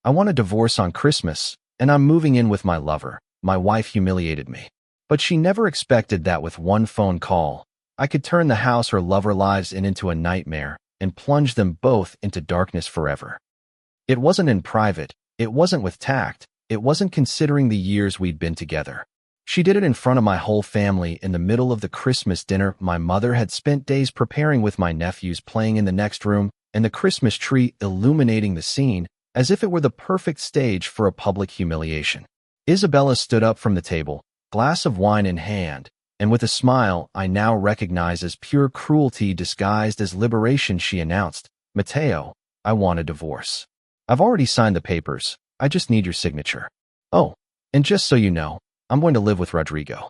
I want a divorce on Christmas, and I'm moving in with my lover. My wife humiliated me. But she never expected that with one phone call, I could turn the house her lover lives into a nightmare and plunge them both into darkness forever. It wasn't in private, it wasn't with tact, it wasn't considering the years we'd been together. She did it in front of my whole family in the middle of the Christmas dinner my mother had spent days preparing, with my nephews playing in the next room and the Christmas tree illuminating the scene as if it were the perfect stage for a public humiliation. Isabella stood up from the table, glass of wine in hand, and with a smile I now recognize as pure cruelty disguised as liberation, she announced, "Matteo, I want a divorce. I've already signed the papers. I just need your signature. Oh, and just so you know, I'm going to live with Rodrigo.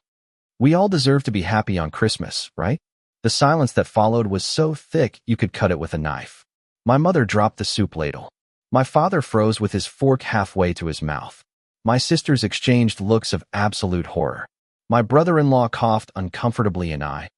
We all deserve to be happy on Christmas, right?" The silence that followed was so thick you could cut it with a knife. My mother dropped the soup ladle. My father froze with his fork halfway to his mouth. My sisters exchanged looks of absolute horror. My brother-in-law coughed uncomfortably, and I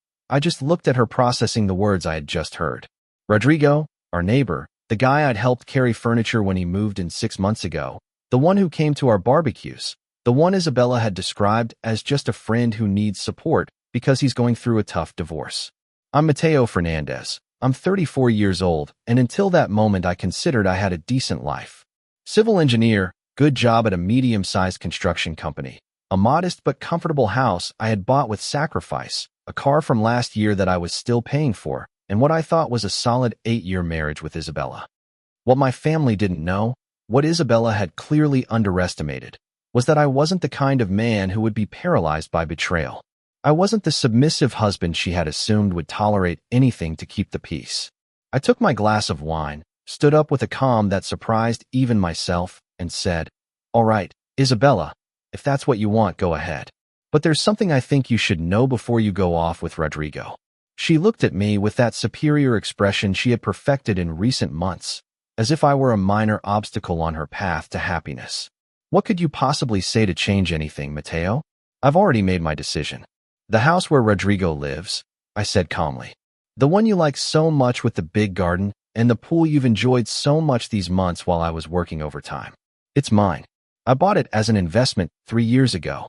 just looked at her, processing the words I had just heard. Rodrigo, our neighbor, the guy I'd helped carry furniture when he moved in 6 months ago, the one who came to our barbecues, the one Isabella had described as just a friend who needs support because he's going through a tough divorce. I'm Matteo Fernandez. I'm 34 years old, and until that moment I considered I had a decent life. Civil engineer, good job at a medium-sized construction company, a modest but comfortable house I had bought with sacrifice, a car from last year that I was still paying for, and what I thought was a solid 8-year marriage with Isabella. What my family didn't know, what Isabella had clearly underestimated, was that I wasn't the kind of man who would be paralyzed by betrayal. I wasn't the submissive husband she had assumed would tolerate anything to keep the peace. I took my glass of wine, stood up with a calm that surprised even myself, and said, "All right, Isabella, if that's what you want, go ahead. But there's something I think you should know before you go off with Rodrigo." She looked at me with that superior expression she had perfected in recent months, as if I were a minor obstacle on her path to happiness. "What could you possibly say to change anything, Matteo? I've already made my decision. The house where Rodrigo lives," I said calmly. "The one you like so much with the big garden and the pool you've enjoyed so much these months while I was working overtime. It's mine. I bought it as an investment 3 years ago.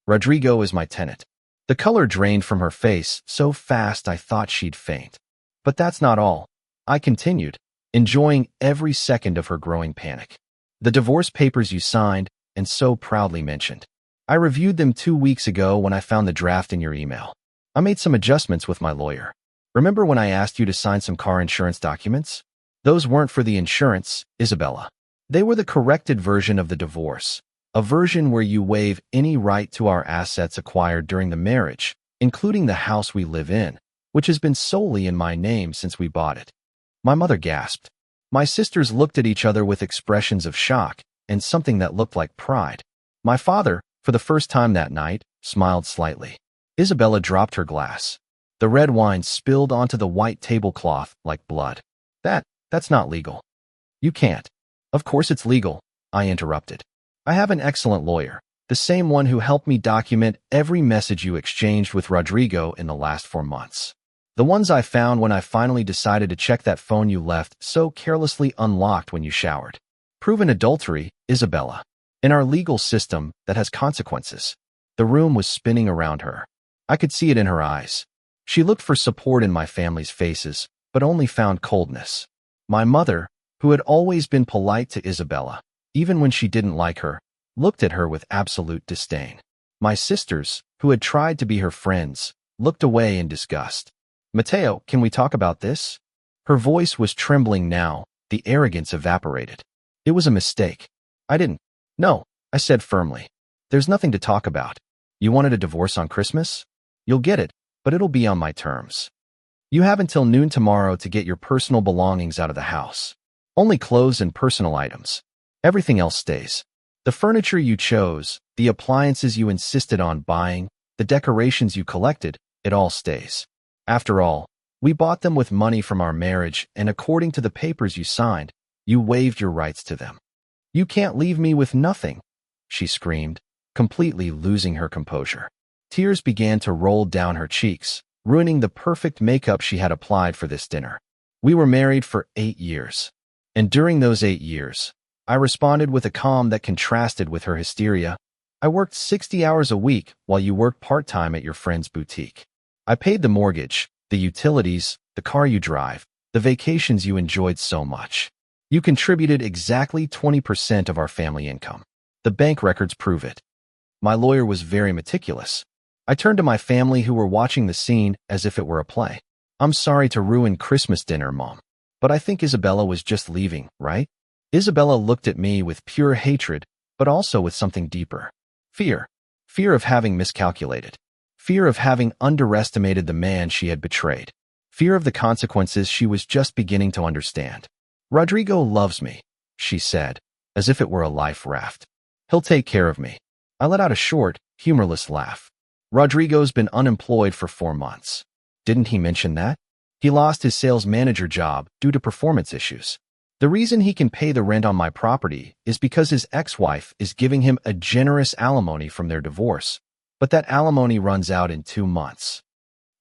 Rodrigo is my tenant." The color drained from her face so fast I thought she'd faint. "But that's not all," I continued, enjoying every second of her growing panic. "The divorce papers you signed and so proudly mentioned. I reviewed them 2 weeks ago when I found the draft in your email. I made some adjustments with my lawyer. Remember when I asked you to sign some car insurance documents? Those weren't for the insurance, Isabella. They were the corrected version of the divorce, a version where you waive any right to our assets acquired during the marriage, including the house we live in, which has been solely in my name since we bought it." My mother gasped. My sisters looked at each other with expressions of shock and something that looked like pride. My father, for the first time that night, smiled slightly. Isabella dropped her glass. The red wine spilled onto the white tablecloth like blood. That's not legal." "You can't." "Of course it's legal," I interrupted. "I have an excellent lawyer, the same one who helped me document every message you exchanged with Rodrigo in the last 4 months. The ones I found when I finally decided to check that phone you left so carelessly unlocked when you showered. Proven adultery, Isabella. In our legal system, that has consequences." The room was spinning around her. I could see it in her eyes. She looked for support in my family's faces, but only found coldness. My mother, who had always been polite to Isabella, even when she didn't like her, looked at her with absolute disdain. My sisters, who had tried to be her friends, looked away in disgust. "Matteo, can we talk about this?" Her voice was trembling now, the arrogance evaporated. "It was a mistake. I didn't." "No," I said firmly. "There's nothing to talk about. You wanted a divorce on Christmas? You'll get it, but it'll be on my terms. You have until noon tomorrow to get your personal belongings out of the house. Only clothes and personal items. Everything else stays. The furniture you chose, the appliances you insisted on buying, the decorations you collected, it all stays. After all, we bought them with money from our marriage, and according to the papers you signed, you waived your rights to them. You can't leave me with nothing," she screamed, completely losing her composure. Tears began to roll down her cheeks, ruining the perfect makeup she had applied for this dinner. We were married for 8 years. And during those 8 years, I responded with a calm that contrasted with her hysteria. I worked 60 hours a week while you worked part-time at your friend's boutique. I paid the mortgage, the utilities, the car you drive, the vacations you enjoyed so much. You contributed exactly 20% of our family income. The bank records prove it. My lawyer was very meticulous. I turned to my family who were watching the scene as if it were a play. I'm sorry to ruin Christmas dinner, Mom. But I think Isabella was just leaving, right? Isabella looked at me with pure hatred, but also with something deeper. Fear. Fear of having miscalculated. Fear of having underestimated the man she had betrayed. Fear of the consequences she was just beginning to understand. Rodrigo loves me, she said, as if it were a life raft. He'll take care of me. I let out a short, humorless laugh. Rodrigo's been unemployed for 4 months. Didn't he mention that? He lost his sales manager job due to performance issues. The reason he can pay the rent on my property is because his ex-wife is giving him a generous alimony from their divorce, but that alimony runs out in 2 months.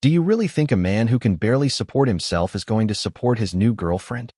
Do you really think a man who can barely support himself is going to support his new girlfriend?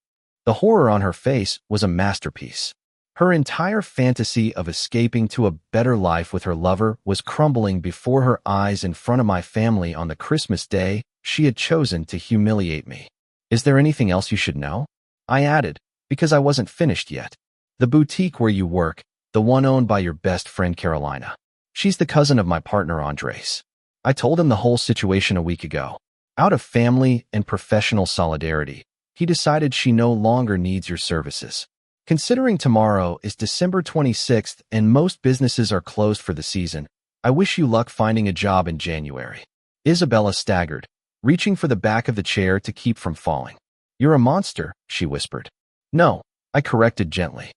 The horror on her face was a masterpiece. Her entire fantasy of escaping to a better life with her lover was crumbling before her eyes in front of my family on the Christmas day she had chosen to humiliate me. Is there anything else you should know? I added, because I wasn't finished yet. The boutique where you work, the one owned by your best friend Carolina. She's the cousin of my partner Andres. I told him the whole situation a week ago. Out of family and professional solidarity, he decided she no longer needs your services. Considering tomorrow is December 26th and most businesses are closed for the season, I wish you luck finding a job in January. Isabella staggered, reaching for the back of the chair to keep from falling. You're a monster, she whispered. No, I corrected gently.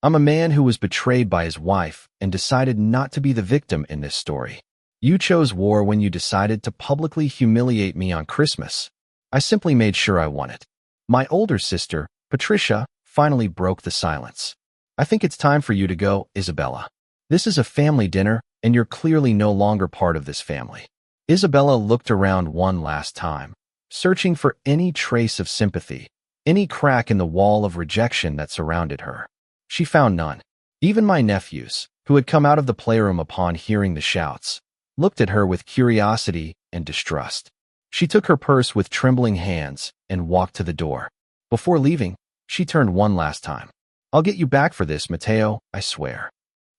I'm a man who was betrayed by his wife and decided not to be the victim in this story. You chose war when you decided to publicly humiliate me on Christmas. I simply made sure I won it. My older sister, Patricia, finally broke the silence. I think it's time for you to go, Isabella. This is a family dinner, and you're clearly no longer part of this family. Isabella looked around one last time, searching for any trace of sympathy, any crack in the wall of rejection that surrounded her. She found none. Even my nephews, who had come out of the playroom upon hearing the shouts, looked at her with curiosity and distrust. She took her purse with trembling hands and walked to the door. Before leaving, she turned one last time. I'll get you back for this, Mateo, I swear.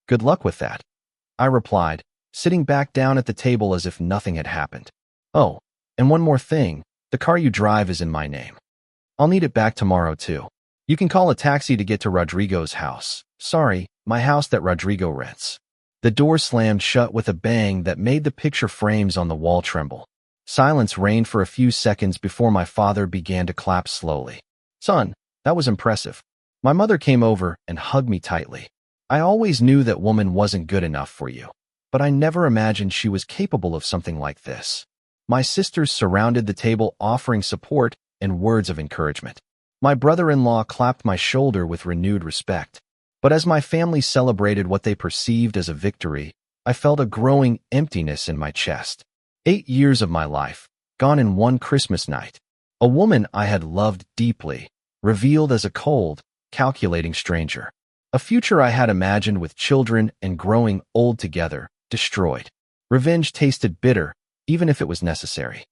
Good luck with that, I replied, sitting back down at the table as if nothing had happened. Oh, and one more thing, the car you drive is in my name. I'll need it back tomorrow too. You can call a taxi to get to Rodrigo's house. Sorry, my house that Rodrigo rents. The door slammed shut with a bang that made the picture frames on the wall tremble. Silence reigned for a few seconds before my father began to clap slowly. Son, that was impressive. My mother came over and hugged me tightly. I always knew that woman wasn't good enough for you, but I never imagined she was capable of something like this. My sisters surrounded the table offering support and words of encouragement. My brother-in-law clapped my shoulder with renewed respect. But as my family celebrated what they perceived as a victory, I felt a growing emptiness in my chest. 8 years of my life, gone in one Christmas night. A woman I had loved deeply, revealed as a cold, calculating stranger. A future I had imagined with children and growing old together, destroyed. Revenge tasted bitter, even if it was necessary.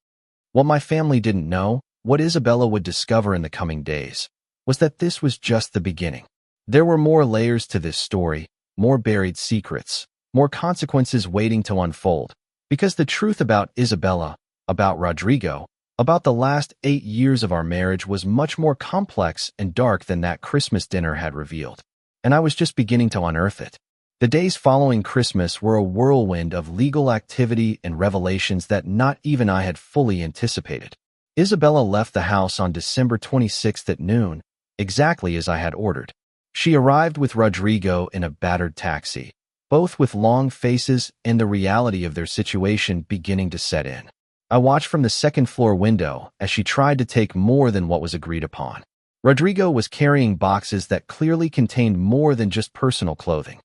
What my family didn't know, what Isabella would discover in the coming days, was that this was just the beginning. There were more layers to this story, more buried secrets, more consequences waiting to unfold, because the truth about Isabella, about Rodrigo, about the last 8 years of our marriage was much more complex and dark than that Christmas dinner had revealed. And I was just beginning to unearth it. The days following Christmas were a whirlwind of legal activity and revelations that not even I had fully anticipated. Isabella left the house on December 26th at noon, exactly as I had ordered. She arrived with Rodrigo in a battered taxi, both with long faces and the reality of their situation beginning to set in. I watched from the second-floor window as she tried to take more than what was agreed upon. Rodrigo was carrying boxes that clearly contained more than just personal clothing.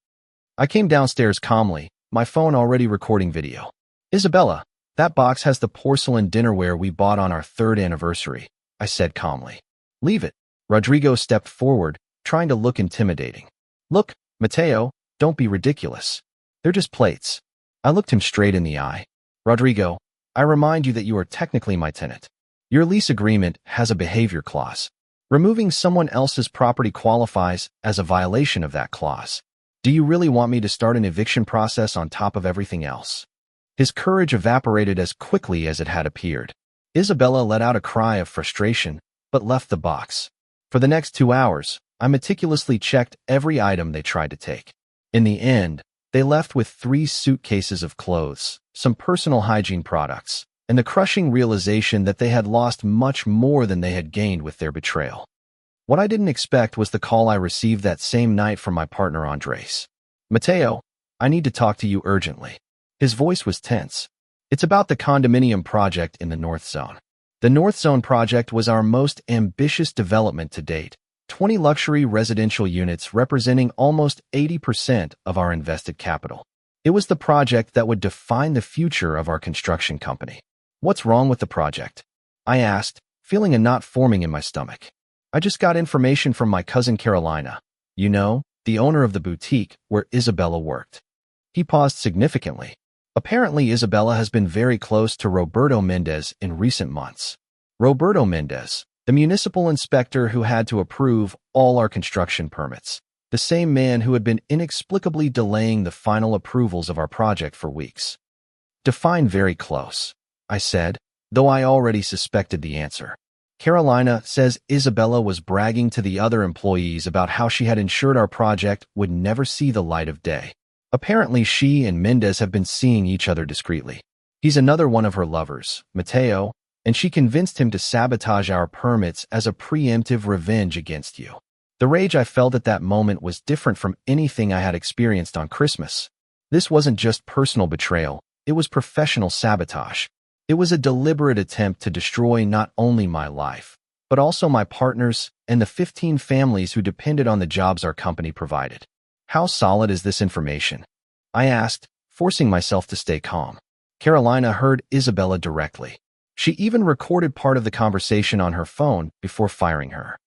I came downstairs calmly, my phone already recording video. Isabella, that box has the porcelain dinnerware we bought on our 3rd anniversary, I said calmly. Leave it. Rodrigo stepped forward, trying to look intimidating. Look, Mateo, don't be ridiculous. They're just plates. I looked him straight in the eye. Rodrigo, I remind you that you are technically my tenant. Your lease agreement has a behavior clause. Removing someone else's property qualifies as a violation of that clause. Do you really want me to start an eviction process on top of everything else? His courage evaporated as quickly as it had appeared. Isabella let out a cry of frustration, but left the box. For the next 2 hours, I meticulously checked every item they tried to take. In the end, they left with 3 suitcases of clothes, some personal hygiene products, and the crushing realization that they had lost much more than they had gained with their betrayal. What I didn't expect was the call I received that same night from my partner Andres. Mateo, I need to talk to you urgently. His voice was tense. It's about the condominium project in the North Zone. The North Zone project was our most ambitious development to date, 20 luxury residential units representing almost 80% of our invested capital. It was the project that would define the future of our construction company. What's wrong with the project? I asked, feeling a knot forming in my stomach. I just got information from my cousin Carolina, the owner of the boutique where Isabella worked. He paused significantly. Apparently, Isabella has been very close to Roberto Mendez in recent months. Roberto Mendez, the municipal inspector who had to approve all our construction permits. The same man who had been inexplicably delaying the final approvals of our project for weeks. Define very close, I said, though I already suspected the answer. Carolina says Isabella was bragging to the other employees about how she had ensured our project would never see the light of day. Apparently, she and Mendez have been seeing each other discreetly. He's another one of her lovers, Mateo, and she convinced him to sabotage our permits as a preemptive revenge against you. The rage I felt at that moment was different from anything I had experienced on Christmas. This wasn't just personal betrayal, it was professional sabotage. It was a deliberate attempt to destroy not only my life, but also my partners and the 15 families who depended on the jobs our company provided. How solid is this information? I asked, forcing myself to stay calm. Carolina heard Isabella directly. She even recorded part of the conversation on her phone before firing her.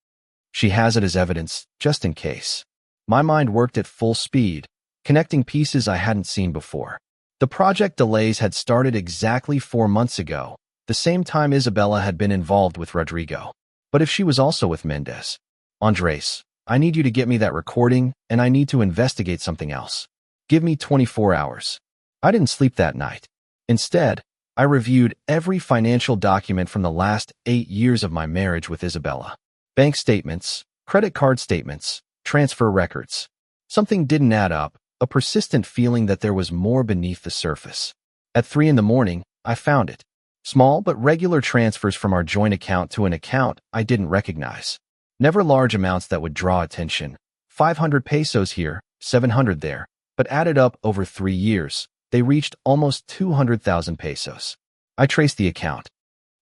She has it as evidence, just in case. My mind worked at full speed, connecting pieces I hadn't seen before. The project delays had started exactly 4 months ago, the same time Isabella had been involved with Rodrigo. But if she was also with Mendez? Andres, I need you to get me that recording, and I need to investigate something else. Give me 24 hours. I didn't sleep that night. Instead, I reviewed every financial document from the last 8 years of my marriage with Isabella. Bank statements, credit card statements, transfer records. Something didn't add up, a persistent feeling that there was more beneath the surface. At 3 a.m, I found it. Small but regular transfers from our joint account to an account I didn't recognize. Never large amounts that would draw attention. 500 pesos here, 700 there, but added up over 3 years, they reached almost 200,000 pesos. I traced the account.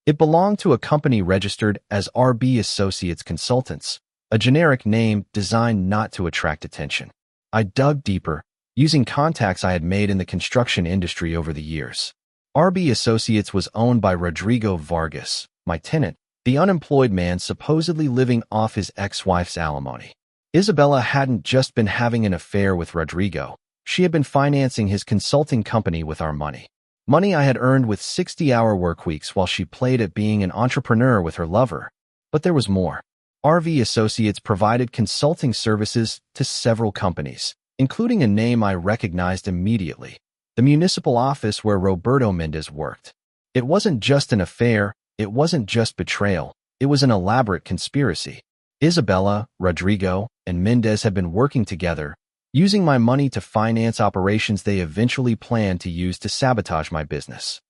It belonged to a company registered as RB Associates Consultants, a generic name designed not to attract attention. I dug deeper, using contacts I had made in the construction industry over the years. RB Associates was owned by Rodrigo Vargas, my tenant, the unemployed man supposedly living off his ex-wife's alimony. Isabella hadn't just been having an affair with Rodrigo, she had been financing his consulting company with our money. Money I had earned with 60-hour work weeks while she played at being an entrepreneur with her lover. But there was more. RV Associates provided consulting services to several companies, including a name I recognized immediately, the municipal office where Roberto Mendez worked. It wasn't just an affair, it wasn't just betrayal, it was an elaborate conspiracy. Isabella, Rodrigo, and Mendez had been working together, using my money to finance operations they eventually planned to use to sabotage my business.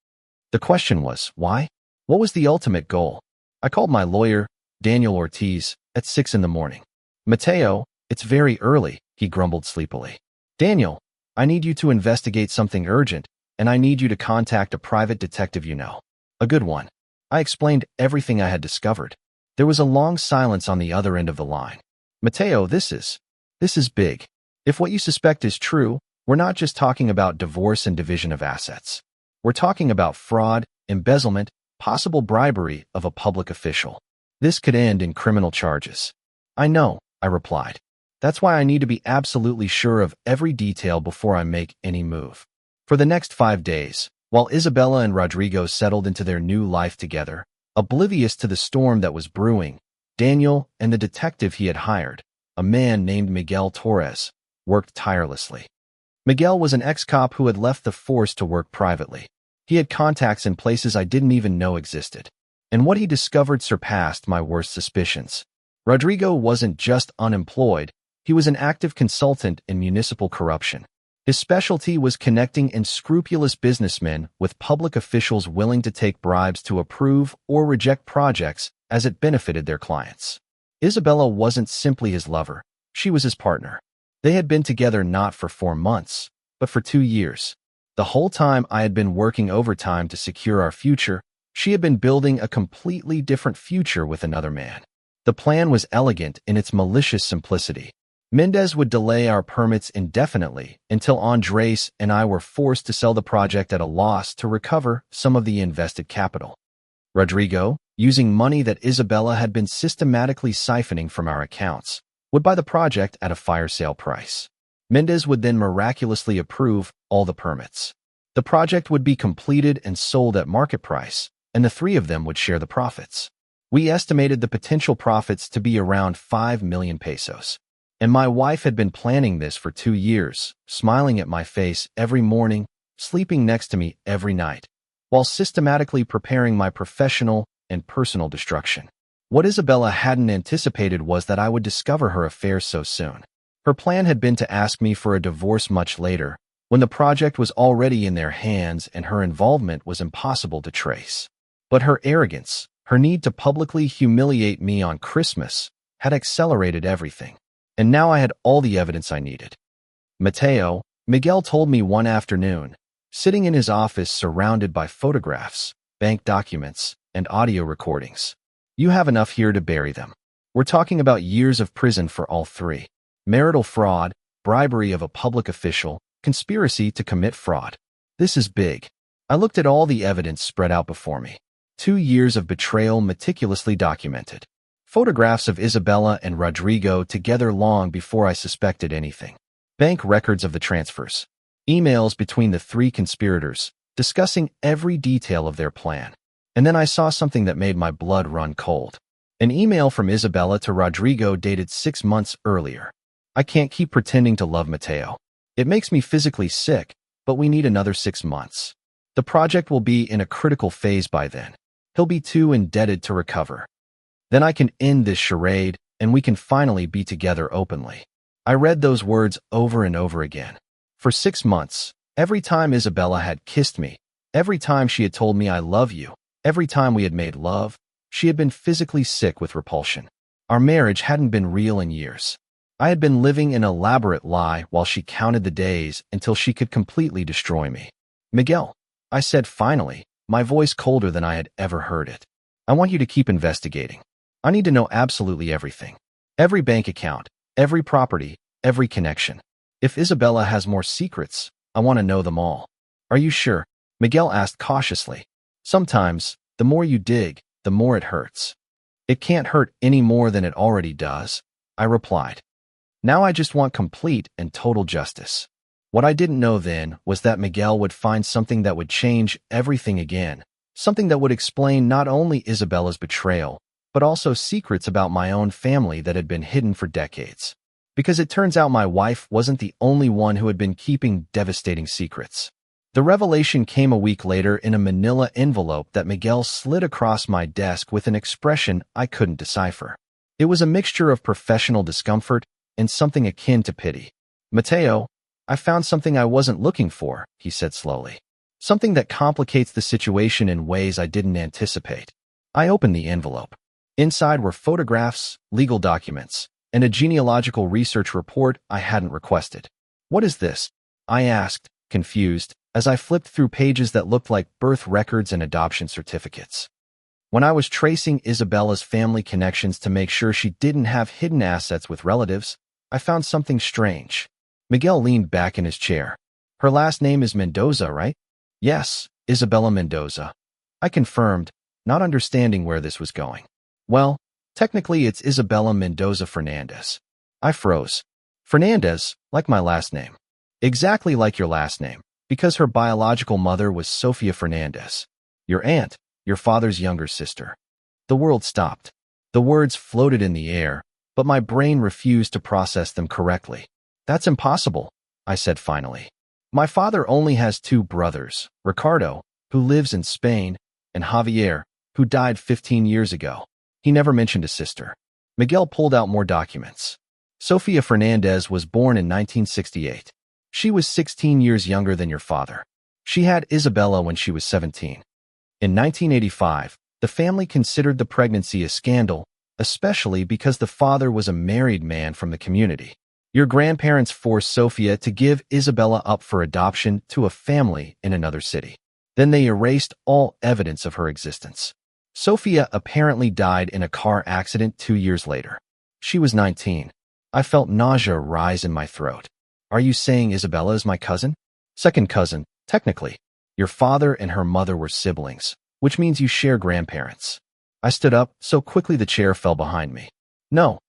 The question was, why? What was the ultimate goal? I called my lawyer, Daniel Ortiz, at 6 a.m. Mateo, it's very early, he grumbled sleepily. Daniel, I need you to investigate something urgent, and I need you to contact a private detective you know. A good one. I explained everything I had discovered. There was a long silence on the other end of the line. Mateo, this is big. If what you suspect is true, we're not just talking about divorce and division of assets. We're talking about fraud, embezzlement, possible bribery of a public official. This could end in criminal charges. I know, I replied. That's why I need to be absolutely sure of every detail before I make any move. For the next 5 days, while Isabella and Rodrigo settled into their new life together, oblivious to the storm that was brewing, Daniel and the detective he had hired, a man named Miguel Torres, worked tirelessly. Miguel was an ex-cop who had left the force to work privately. He had contacts in places I didn't even know existed. And what he discovered surpassed my worst suspicions. Rodrigo wasn't just unemployed, he was an active consultant in municipal corruption. His specialty was connecting unscrupulous businessmen with public officials willing to take bribes to approve or reject projects as it benefited their clients. Isabella wasn't simply his lover, she was his partner. They had been together not for 4 months, but for 2 years. The whole time I had been working overtime to secure our future, she had been building a completely different future with another man. The plan was elegant in its malicious simplicity. Mendez would delay our permits indefinitely until Andres and I were forced to sell the project at a loss to recover some of the invested capital. Rodrigo, using money that Isabella had been systematically siphoning from our accounts, would buy the project at a fire sale price. Mendez would then miraculously approve all the permits. The project would be completed and sold at market price, and the three of them would share the profits. We estimated the potential profits to be around 5 million pesos. And my wife had been planning this for 2 years, smiling at my face every morning, sleeping next to me every night, while systematically preparing my professional and personal destruction. What Isabella hadn't anticipated was that I would discover her affairs so soon. Her plan had been to ask me for a divorce much later, when the project was already in their hands and her involvement was impossible to trace. But her arrogance, her need to publicly humiliate me on Christmas, had accelerated everything. And now I had all the evidence I needed. Mateo, Miguel told me one afternoon, sitting in his office surrounded by photographs, bank documents, and audio recordings. You have enough here to bury them. We're talking about years of prison for all three. Marital fraud, bribery of a public official, conspiracy to commit fraud. This is big. I looked at all the evidence spread out before me. 2 years of betrayal meticulously documented. Photographs of Isabella and Rodrigo together long before I suspected anything. Bank records of the transfers. Emails between the three conspirators, discussing every detail of their plan. And then I saw something that made my blood run cold. An email from Isabella to Rodrigo dated 6 months earlier. I can't keep pretending to love Mateo. It makes me physically sick, but we need another 6 months. The project will be in a critical phase by then. He'll be too indebted to recover. Then I can end this charade, and we can finally be together openly. I read those words over and over again. For 6 months, every time Isabella had kissed me, every time she had told me I love you, every time we had made love, she had been physically sick with repulsion. Our marriage hadn't been real in years. I had been living an elaborate lie while she counted the days until she could completely destroy me. Miguel, I said finally, my voice colder than I had ever heard it. I want you to keep investigating. I need to know absolutely everything. Every bank account, every property, every connection. If Isabella has more secrets, I want to know them all. Are you sure? Miguel asked cautiously. Sometimes, the more you dig, the more it hurts. It can't hurt any more than it already does, I replied. Now I just want complete and total justice. What I didn't know then was that Miguel would find something that would change everything again, something that would explain not only Isabella's betrayal, but also secrets about my own family that had been hidden for decades. Because it turns out my wife wasn't the only one who had been keeping devastating secrets. The revelation came a week later in a manila envelope that Miguel slid across my desk with an expression I couldn't decipher. It was a mixture of professional discomfort and something akin to pity. Mateo, I found something I wasn't looking for, he said slowly. Something that complicates the situation in ways I didn't anticipate. I opened the envelope. Inside were photographs, legal documents, and a genealogical research report I hadn't requested. What is this? I asked, confused, as I flipped through pages that looked like birth records and adoption certificates. When I was tracing Isabella's family connections to make sure she didn't have hidden assets with relatives, I found something strange. Miguel leaned back in his chair. Her last name is Mendoza, right? Yes, Isabella Mendoza. I confirmed, not understanding where this was going. Well, technically it's Isabella Mendoza Fernandez. I froze. Fernandez, like my last name. Exactly like your last name, because her biological mother was Sofia Fernandez. Your aunt, your father's younger sister. The world stopped. The words floated in the air, but my brain refused to process them correctly. That's impossible, I said finally. My father only has two brothers, Ricardo, who lives in Spain, and Javier, who died 15 years ago. He never mentioned a sister. Miguel pulled out more documents. Sofia Fernandez was born in 1968. She was 16 years younger than your father. She had Isabella when she was 17. In 1985, the family considered the pregnancy a scandal, especially because the father was a married man from the community. Your grandparents forced Sofia to give Isabella up for adoption to a family in another city. Then they erased all evidence of her existence. Sofia apparently died in a car accident 2 years later. She was 19. I felt nausea rise in my throat. Are you saying Isabella is my cousin? Second cousin, technically. Your father and her mother were siblings, which means you share grandparents. I stood up so quickly the chair fell behind me. No,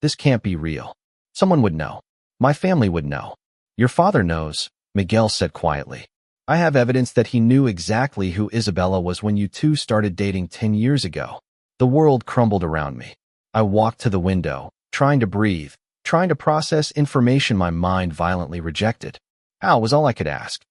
this can't be real. Someone would know. My family would know. Your father knows, Miguel said quietly. I have evidence that he knew exactly who Isabella was when you two started dating 10 years ago. The world crumbled around me. I walked to the window, trying to breathe, trying to process information my mind violently rejected. How was all I could ask.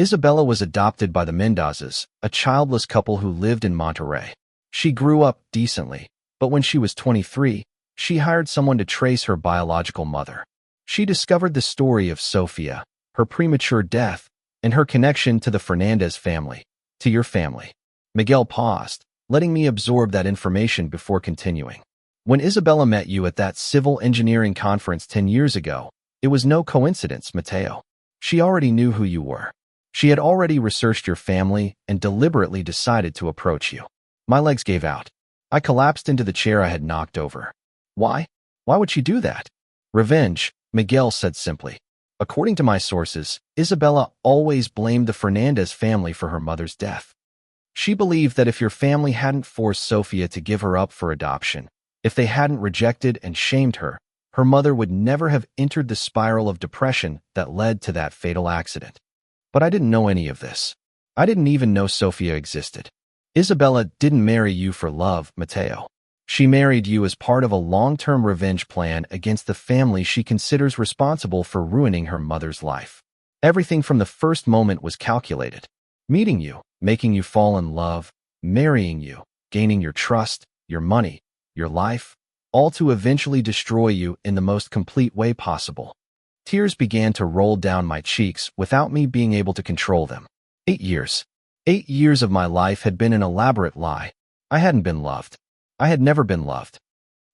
Isabella was adopted by the Mendozas, a childless couple who lived in Monterrey. She grew up decently, but when she was 23, she hired someone to trace her biological mother. She discovered the story of Sofia, her premature death, and her connection to the Fernandez family, to your family. Miguel paused, letting me absorb that information before continuing. When Isabella met you at that civil engineering conference 10 years ago, it was no coincidence, Mateo. She already knew who you were. She had already researched your family and deliberately decided to approach you. My legs gave out. I collapsed into the chair I had knocked over. Why? Why would she do that? Revenge, Miguel said simply. According to my sources, Isabella always blamed the Fernandez family for her mother's death. She believed that if your family hadn't forced Sofia to give her up for adoption, if they hadn't rejected and shamed her, her mother would never have entered the spiral of depression that led to that fatal accident. But I didn't know any of this. I didn't even know Sofia existed. Isabella didn't marry you for love, Mateo. She married you as part of a long-term revenge plan against the family she considers responsible for ruining her mother's life. Everything from the first moment was calculated. Meeting you, making you fall in love, marrying you, gaining your trust, your money, your life, all to eventually destroy you in the most complete way possible. Tears began to roll down my cheeks without me being able to control them. 8 years. 8 years of my life had been an elaborate lie. I hadn't been loved. I had never been loved.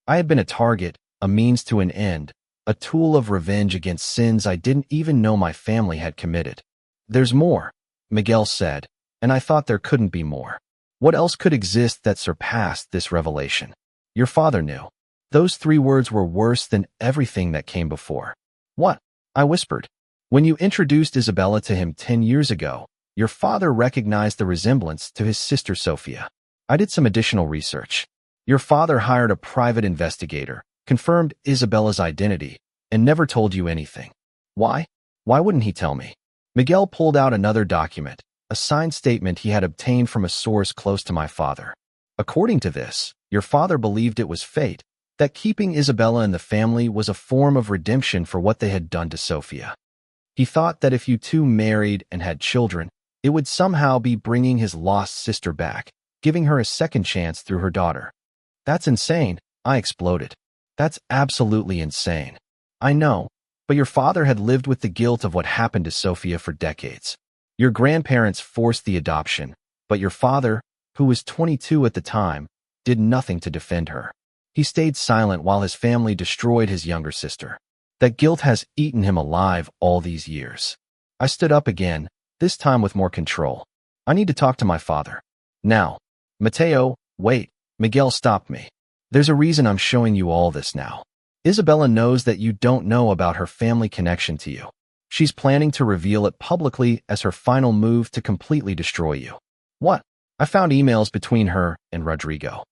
I had been a target, a means to an end, a tool of revenge against sins I didn't even know my family had committed. There's more, Miguel said, and I thought there couldn't be more. What else could exist that surpassed this revelation? Your father knew. Those 3 words were worse than everything that came before. What? I whispered. When you introduced Isabella to him 10 years ago, your father recognized the resemblance to his sister Sofia. I did some additional research. Your father hired a private investigator, confirmed Isabella's identity, and never told you anything. Why? Why wouldn't he tell me? Miguel pulled out another document, a signed statement he had obtained from a source close to my father. According to this, your father believed it was fate, that keeping Isabella in the family was a form of redemption for what they had done to Sofia. He thought that if you two married and had children, it would somehow be bringing his lost sister back, giving her a second chance through her daughter. That's insane, I exploded. That's absolutely insane. I know, but your father had lived with the guilt of what happened to Sofia for decades. Your grandparents forced the adoption, but your father, who was 22 at the time, did nothing to defend her. He stayed silent while his family destroyed his younger sister. That guilt has eaten him alive all these years. I stood up again, this time with more control. I need to talk to my father. Now. Mateo, wait. Miguel stopped me. There's a reason I'm showing you all this now. Isabella knows that you don't know about her family connection to you. She's planning to reveal it publicly as her final move to completely destroy you. What? I found emails between her and Rodrigo.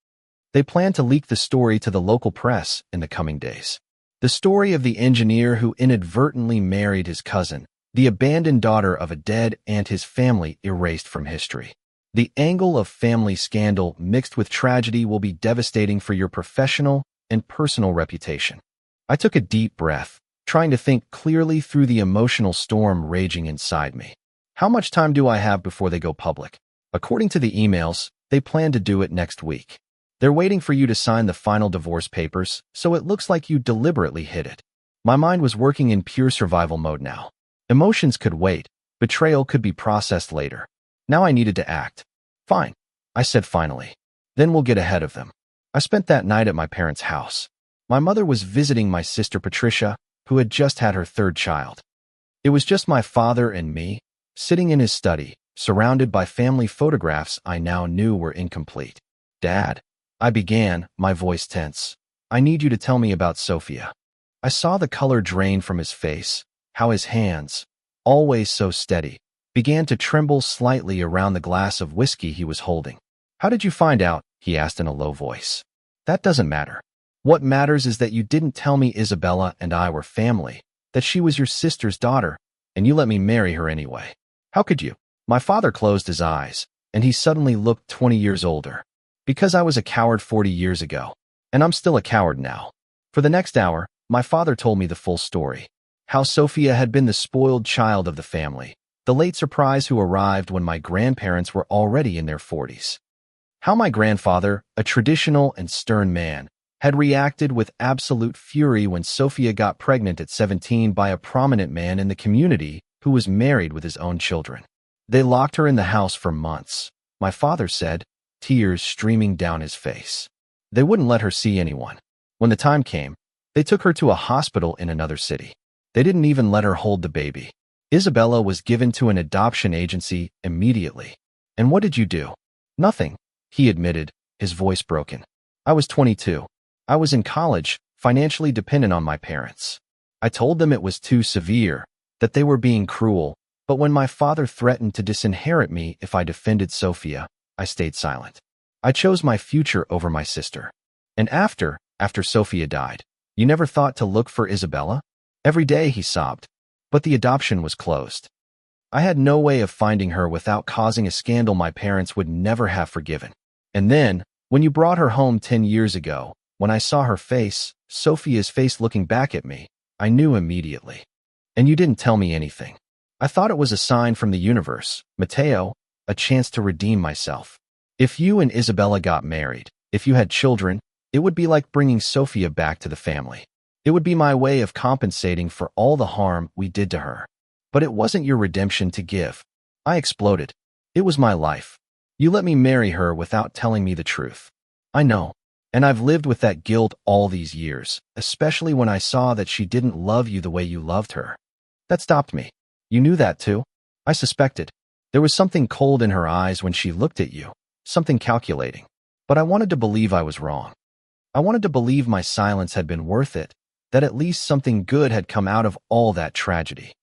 They plan to leak the story to the local press in the coming days. The story of the engineer who inadvertently married his cousin, the abandoned daughter of a dead aunt his family erased from history. The angle of family scandal mixed with tragedy will be devastating for your professional and personal reputation. I took a deep breath, trying to think clearly through the emotional storm raging inside me. How much time do I have before they go public? According to the emails, they plan to do it next week. They're waiting for you to sign the final divorce papers, so it looks like you deliberately hid it. My mind was working in pure survival mode now. Emotions could wait. Betrayal could be processed later. Now I needed to act. Fine, I said finally. Then we'll get ahead of them. I spent that night at my parents' house. My mother was visiting my sister Patricia, who had just had her third child. It was just my father and me, sitting in his study, surrounded by family photographs I now knew were incomplete. Dad, I began, my voice tense. I need you to tell me about Sophia. I saw the color drain from his face, how his hands, always so steady, began to tremble slightly around the glass of whiskey he was holding. How did you find out? He asked in a low voice. That doesn't matter. What matters is that you didn't tell me Isabella and I were family, that she was your sister's daughter, and you let me marry her anyway. How could you? My father closed his eyes, and he suddenly looked 20 years older. Because I was a coward 40 years ago, and I'm still a coward now. For the next hour, my father told me the full story. How Sophia had been the spoiled child of the family, the late surprise who arrived when my grandparents were already in their 40s. How my grandfather, a traditional and stern man, had reacted with absolute fury when Sophia got pregnant at 17 by a prominent man in the community who was married with his own children. They locked her in the house for months, my father said, tears streaming down his face. They wouldn't let her see anyone. When the time came, they took her to a hospital in another city. They didn't even let her hold the baby. Isabella was given to an adoption agency immediately. And what did you do? Nothing, he admitted, his voice broken. I was 22. I was in college, financially dependent on my parents. I told them it was too severe, that they were being cruel, but when my father threatened to disinherit me if I defended Sophia, I stayed silent. I chose my future over my sister. And after Sophia died, you never thought to look for Isabella? Every day, he sobbed. But the adoption was closed. I had no way of finding her without causing a scandal my parents would never have forgiven. And then, when you brought her home 10 years ago, when I saw her face, Sophia's face looking back at me, I knew immediately. And you didn't tell me anything. I thought it was a sign from the universe, Matteo, a chance to redeem myself. If you and Isabella got married, if you had children, it would be like bringing Sophia back to the family. It would be my way of compensating for all the harm we did to her. But it wasn't your redemption to give. I exploded. It was my life. You let me marry her without telling me the truth. I know. And I've lived with that guilt all these years, especially when I saw that she didn't love you the way you loved her. That stopped me. You knew that too? I suspected. There was something cold in her eyes when she looked at you, something calculating. But I wanted to believe I was wrong. I wanted to believe my silence had been worth it, that at least something good had come out of all that tragedy.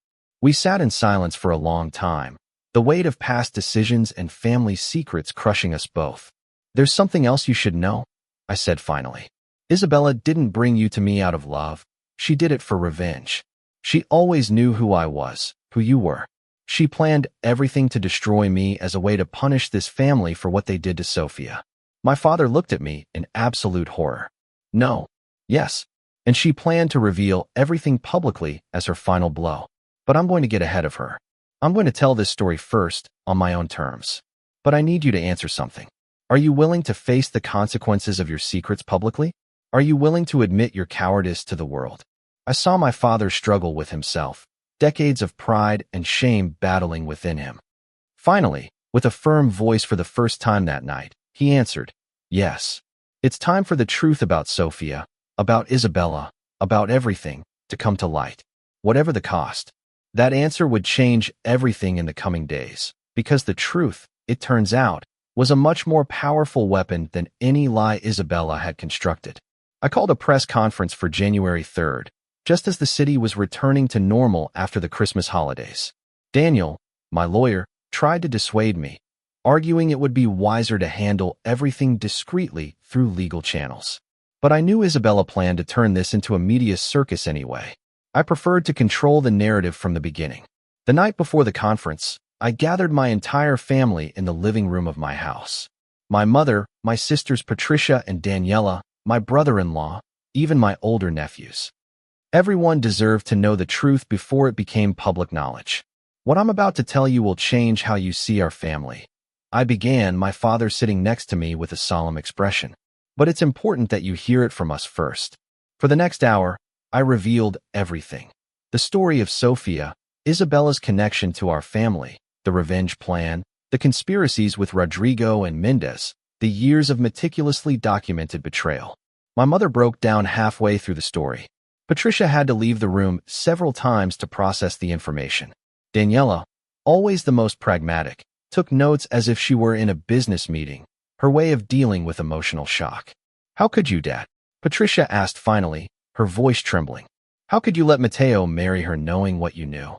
We sat in silence for a long time, the weight of past decisions and family secrets crushing us both. There's something else you should know, I said finally. Isabella didn't bring you to me out of love. She did it for revenge. She always knew who I was, who you were. She planned everything to destroy me as a way to punish this family for what they did to Sophia. My father looked at me in absolute horror. No. Yes. And she planned to reveal everything publicly as her final blow. But I'm going to get ahead of her. I'm going to tell this story first, on my own terms. But I need you to answer something. Are you willing to face the consequences of your secrets publicly? Are you willing to admit your cowardice to the world? I saw my father struggle with himself, decades of pride and shame battling within him. Finally, with a firm voice for the first time that night, he answered, yes. It's time for the truth about Sophia, about Isabella, about everything, to come to light, whatever the cost. That answer would change everything in the coming days, because the truth, it turns out, was a much more powerful weapon than any lie Isabella had constructed. I called a press conference for January 3rd, just as the city was returning to normal after the Christmas holidays. Daniel, my lawyer, tried to dissuade me, arguing it would be wiser to handle everything discreetly through legal channels. But I knew Isabella planned to turn this into a media circus anyway. I preferred to control the narrative from the beginning. The night before the conference, I gathered my entire family in the living room of my house. My mother, my sisters Patricia and Daniela, my brother-in-law, even my older nephews. Everyone deserved to know the truth before it became public knowledge. What I'm about to tell you will change how you see our family. I began, my father sitting next to me with a solemn expression. But it's important that you hear it from us first. For the next hour, I revealed everything. The story of Sofia, Isabella's connection to our family, the revenge plan, the conspiracies with Rodrigo and Mendez, the years of meticulously documented betrayal. My mother broke down halfway through the story. Patricia had to leave the room several times to process the information. Daniela, always the most pragmatic, took notes as if she were in a business meeting, her way of dealing with emotional shock. "How could you, Dad?" Patricia asked finally, her voice trembling. "How could you let Mateo marry her knowing what you knew?"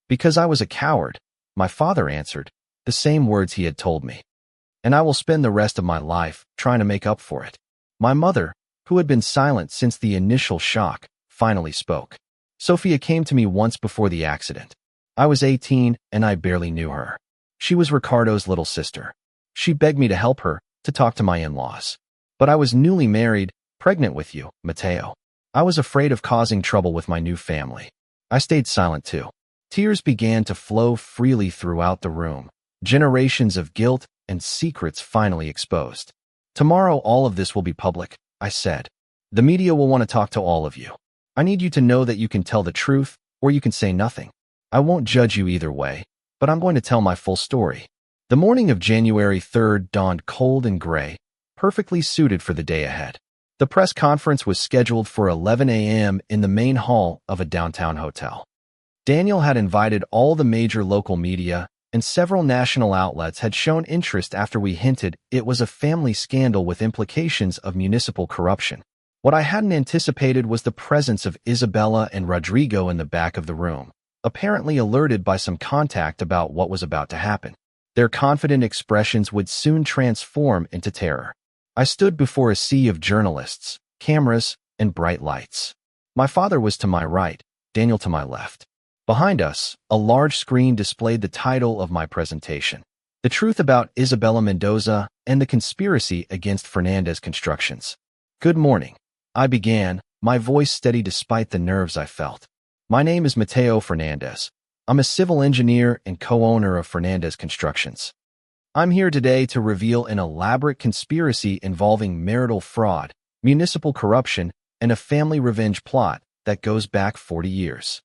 "Because I was a coward," my father answered, the same words he had told me. "And I will spend the rest of my life trying to make up for it." My mother, who had been silent since the initial shock, finally spoke. "Sofia came to me once before the accident. I was 18 and I barely knew her. She was Ricardo's little sister. She begged me to help her, to talk to my in-laws. But I was newly married, pregnant with you, Mateo. I was afraid of causing trouble with my new family. I stayed silent too." Tears began to flow freely throughout the room. Generations of guilt and secrets finally exposed. "Tomorrow all of this will be public," I said. "The media will want to talk to all of you. I need you to know that you can tell the truth, or you can say nothing. I won't judge you either way, but I'm going to tell my full story." The morning of January 3rd dawned cold and gray, perfectly suited for the day ahead. The press conference was scheduled for 11 a.m. in the main hall of a downtown hotel. Daniel had invited all the major local media, and several national outlets had shown interest after we hinted it was a family scandal with implications of municipal corruption. What I hadn't anticipated was the presence of Isabella and Rodrigo in the back of the room, apparently alerted by some contact about what was about to happen. Their confident expressions would soon transform into terror. I stood before a sea of journalists, cameras, and bright lights. My father was to my right, Daniel to my left. Behind us, a large screen displayed the title of my presentation: "The Truth About Isabella Mendoza and the Conspiracy Against Fernandez Constructions." "Good morning," I began, my voice steady despite the nerves I felt. "My name is Mateo Fernandez. I'm a civil engineer and co-owner of Fernandez Constructions. I'm here today to reveal an elaborate conspiracy involving marital fraud, municipal corruption, and a family revenge plot that goes back 40 years.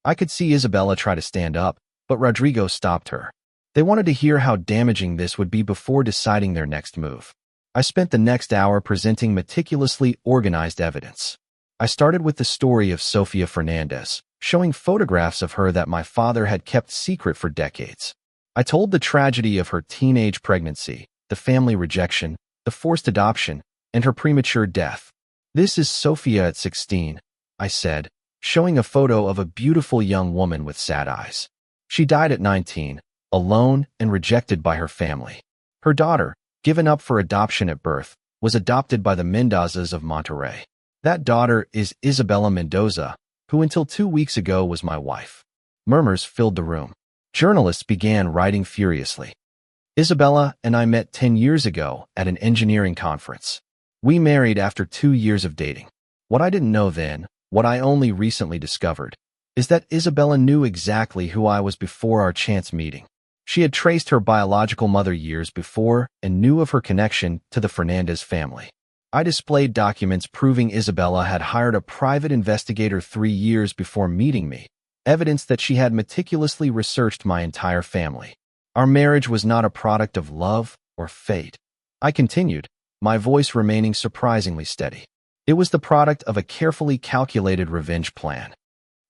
I could see Isabella try to stand up, but Rodrigo stopped her. They wanted to hear how damaging this would be before deciding their next move. I spent the next hour presenting meticulously organized evidence. I started with the story of Sofia Fernandez, showing photographs of her that my father had kept secret for decades. I told the tragedy of her teenage pregnancy, the family rejection, the forced adoption, and her premature death. "This is Sofia at 16, I said, showing a photo of a beautiful young woman with sad eyes. She died at 19, alone and rejected by her family. Her daughter, given up for adoption at birth, was adopted by the Mendozas of Monterrey. That daughter is Isabella Mendoza, who until 2 weeks ago was my wife." Murmurs filled the room. Journalists began writing furiously. "Isabella and I met 10 years ago at an engineering conference. We married after 2 years of dating. What I didn't know then, what I only recently discovered, is that Isabella knew exactly who I was before our chance meeting. She had traced her biological mother years before and knew of her connection to the Fernandez family. I displayed documents proving Isabella had hired a private investigator 3 years before meeting me, evidence that she had meticulously researched my entire family. Our marriage was not a product of love or fate," I continued, my voice remaining surprisingly steady. "It was the product of a carefully calculated revenge plan.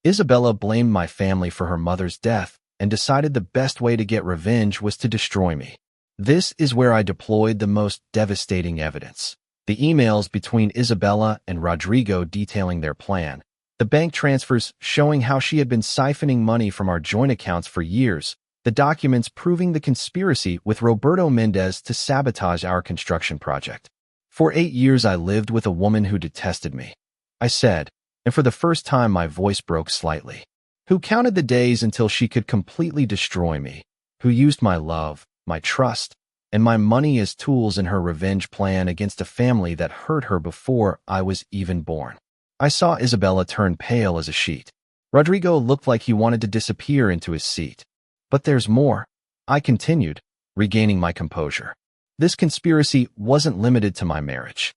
Isabella blamed my family for her mother's death and decided the best way to get revenge was to destroy me. This is where I deployed the most devastating evidence. The emails between Isabella and Rodrigo detailing their plan, the bank transfers showing how she had been siphoning money from our joint accounts for years, the documents proving the conspiracy with Roberto Mendez to sabotage our construction project. For 8 years I lived with a woman who detested me, I said, and for the first time my voice broke slightly. Who counted the days until she could completely destroy me, who used my love, my trust, and my money as tools in her revenge plan against a family that hurt her before I was even born. I saw Isabella turn pale as a sheet. Rodrigo looked like he wanted to disappear into his seat. But there's more, I continued, regaining my composure. This conspiracy wasn't limited to my marriage.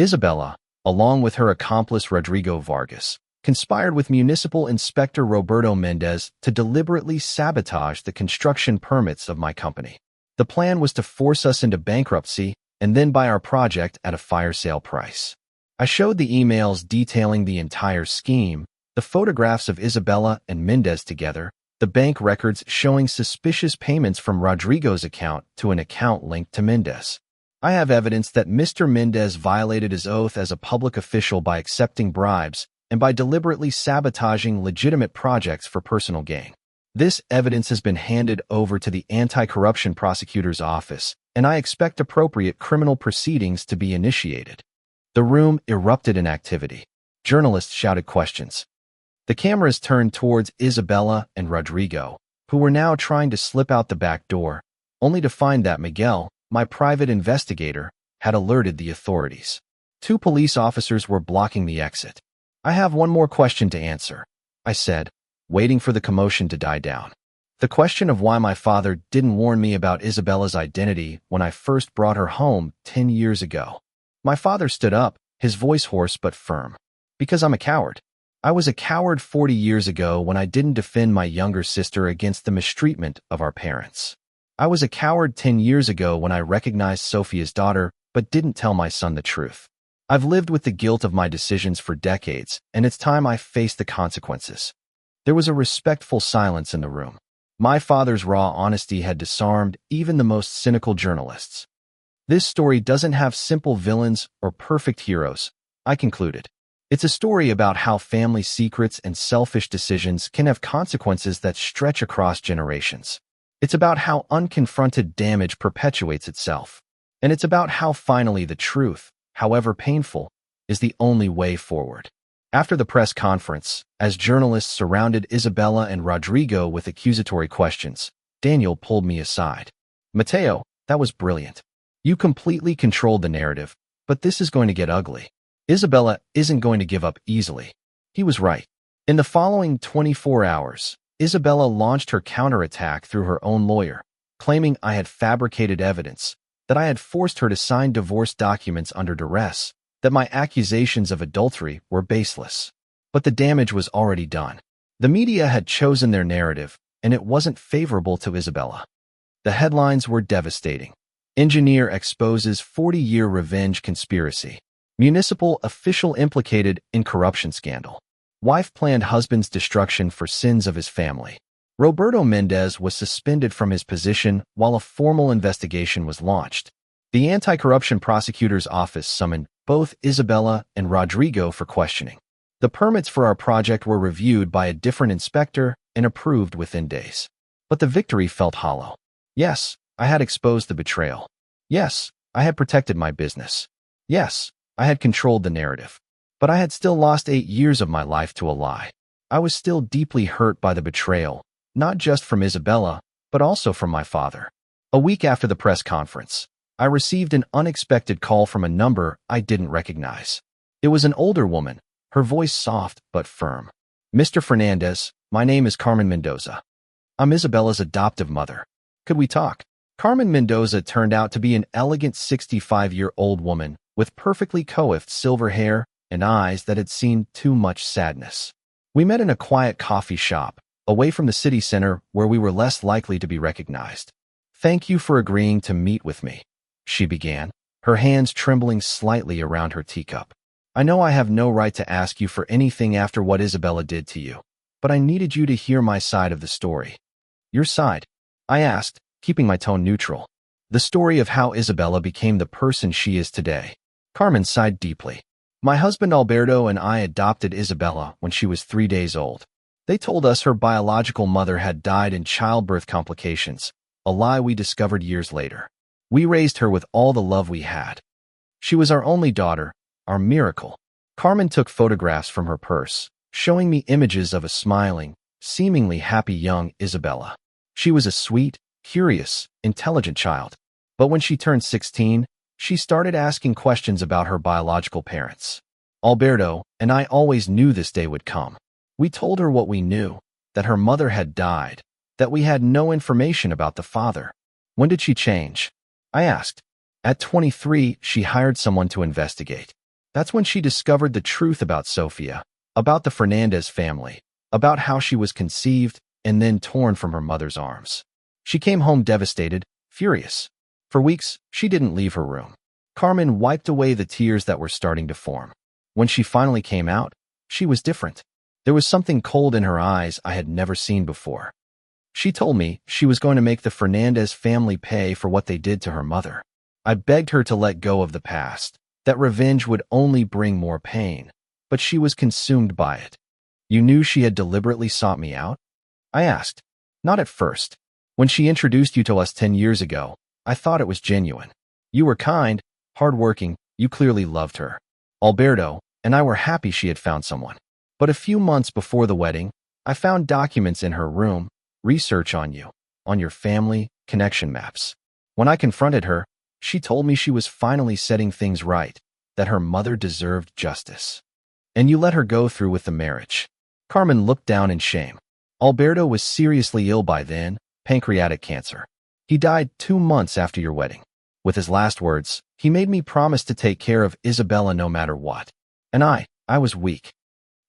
Isabella, along with her accomplice Rodrigo Vargas, conspired with Municipal Inspector Roberto Mendez to deliberately sabotage the construction permits of my company. The plan was to force us into bankruptcy and then buy our project at a fire sale price. I showed the emails detailing the entire scheme, the photographs of Isabella and Mendez together, the bank records showing suspicious payments from Rodrigo's account to an account linked to Mendez. I have evidence that Mr. Mendez violated his oath as a public official by accepting bribes and by deliberately sabotaging legitimate projects for personal gain. This evidence has been handed over to the Anti-Corruption Prosecutor's Office, and I expect appropriate criminal proceedings to be initiated. The room erupted in activity. Journalists shouted questions. The cameras turned towards Isabella and Rodrigo, who were now trying to slip out the back door, only to find that Miguel, my private investigator, had alerted the authorities. 2 police officers were blocking the exit. I have one more question to answer, I said, waiting for the commotion to die down. The question of why my father didn't warn me about Isabella's identity when I first brought her home 10 years ago. My father stood up, his voice hoarse but firm. Because I'm a coward. I was a coward 40 years ago when I didn't defend my younger sister against the mistreatment of our parents. I was a coward 10 years ago when I recognized Sophia's daughter but didn't tell my son the truth. I've lived with the guilt of my decisions for decades, and it's time I faced the consequences. There was a respectful silence in the room. My father's raw honesty had disarmed even the most cynical journalists. This story doesn't have simple villains or perfect heroes, I concluded. It's a story about how family secrets and selfish decisions can have consequences that stretch across generations. It's about how unconfronted damage perpetuates itself. And it's about how finally the truth, however painful, is the only way forward. After the press conference, as journalists surrounded Isabella and Rodrigo with accusatory questions, Daniel pulled me aside. Mateo, that was brilliant. You completely controlled the narrative, but this is going to get ugly. Isabella isn't going to give up easily. He was right. In the following 24 hours, Isabella launched her counterattack through her own lawyer, claiming I had fabricated evidence, that I had forced her to sign divorce documents under duress, that my accusations of adultery were baseless. But the damage was already done. The media had chosen their narrative, and it wasn't favorable to Isabella. The headlines were devastating. Engineer exposes 40-year revenge conspiracy. Municipal official implicated in corruption scandal. Wife planned husband's destruction for sins of his family. Roberto Mendez was suspended from his position while a formal investigation was launched. The Anti-Corruption Prosecutor's Office summoned both Isabella and Rodrigo for questioning. The permits for our project were reviewed by a different inspector and approved within days. But the victory felt hollow. Yes, I had exposed the betrayal. Yes, I had protected my business. Yes, I had controlled the narrative. But I had still lost 8 years of my life to a lie. I was still deeply hurt by the betrayal, not just from Isabella, but also from my father. A week after the press conference, I received an unexpected call from a number I didn't recognize. It was an older woman, her voice soft but firm. Mr. Fernandez, my name is Carmen Mendoza. I'm Isabella's adoptive mother. Could we talk? Carmen Mendoza turned out to be an elegant 65-year-old woman with perfectly coiffed silver hair and eyes that had seen too much sadness. We met in a quiet coffee shop, away from the city center where we were less likely to be recognized. Thank you for agreeing to meet with me, she began, her hands trembling slightly around her teacup. I know I have no right to ask you for anything after what Isabella did to you, but I needed you to hear my side of the story. Your side? I asked, keeping my tone neutral. The story of how Isabella became the person she is today. Carmen sighed deeply. My husband Alberto and I adopted Isabella when she was 3 days old. They told us her biological mother had died in childbirth complications, a lie we discovered years later. We raised her with all the love we had. She was our only daughter, our miracle. Carmen took photographs from her purse, showing me images of a smiling, seemingly happy young Isabella. She was a sweet, curious, intelligent child. But when she turned 16, she started asking questions about her biological parents. Alberto and I always knew this day would come. We told her what we knew, that her mother had died, that we had no information about the father. When did she change? I asked. At 23, she hired someone to investigate. That's when she discovered the truth about Sofia, about the Fernandez family, about how she was conceived and then torn from her mother's arms. She came home devastated, furious. For weeks, she didn't leave her room. Carmen wiped away the tears that were starting to form. When she finally came out, she was different. There was something cold in her eyes I had never seen before. She told me she was going to make the Fernandez family pay for what they did to her mother. I begged her to let go of the past, that revenge would only bring more pain, but she was consumed by it. You knew she had deliberately sought me out? I asked. Not at first. When she introduced you to us 10 years ago, I thought it was genuine. You were kind, hardworking, you clearly loved her. Alberto and I were happy she had found someone. But a few months before the wedding, I found documents in her room, research on you, on your family, connection maps. When I confronted her, she told me she was finally setting things right, that her mother deserved justice. And you let her go through with the marriage. Carmen looked down in shame. Alberto was seriously ill by then, pancreatic cancer. He died 2 months after your wedding. With his last words, he made me promise to take care of Isabella no matter what. And I was weak.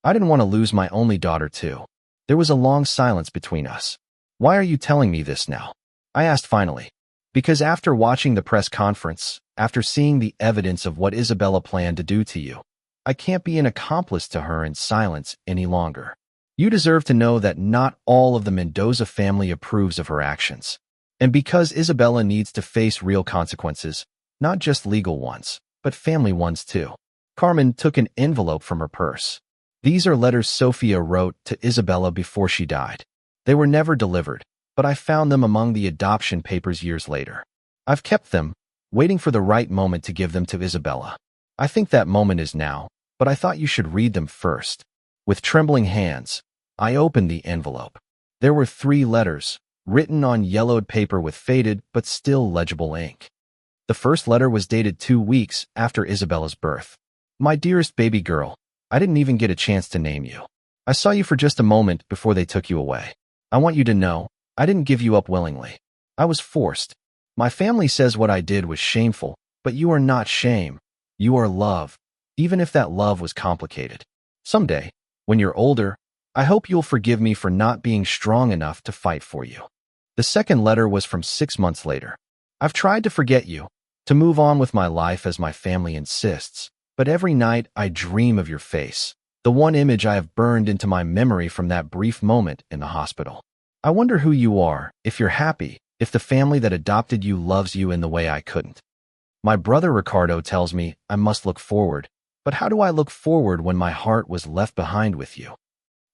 I didn't want to lose my only daughter too. There was a long silence between us. Why are you telling me this now? I asked finally. Because after watching the press conference, after seeing the evidence of what Isabella planned to do to you, I can't be an accomplice to her in silence any longer. You deserve to know that not all of the Mendoza family approves of her actions. And because Isabella needs to face real consequences, not just legal ones, but family ones too. Carmen took an envelope from her purse. These are letters Sofia wrote to Isabella before she died. They were never delivered, but I found them among the adoption papers years later. I've kept them, waiting for the right moment to give them to Isabella. I think that moment is now, but I thought you should read them first. With trembling hands, I opened the envelope. There were 3 letters, written on yellowed paper with faded but still legible ink. The first letter was dated 2 weeks after Isabella's birth. My dearest baby girl, I didn't even get a chance to name you. I saw you for just a moment before they took you away. I want you to know, I didn't give you up willingly. I was forced. My family says what I did was shameful, but you are not shame. You are love, even if that love was complicated. Someday, when you're older, I hope you'll forgive me for not being strong enough to fight for you. The second letter was from 6 months later. I've tried to forget you, to move on with my life as my family insists, but every night I dream of your face, the one image I have burned into my memory from that brief moment in the hospital. I wonder who you are, if you're happy, if the family that adopted you loves you in the way I couldn't. My brother Ricardo tells me I must look forward, but how do I look forward when my heart was left behind with you?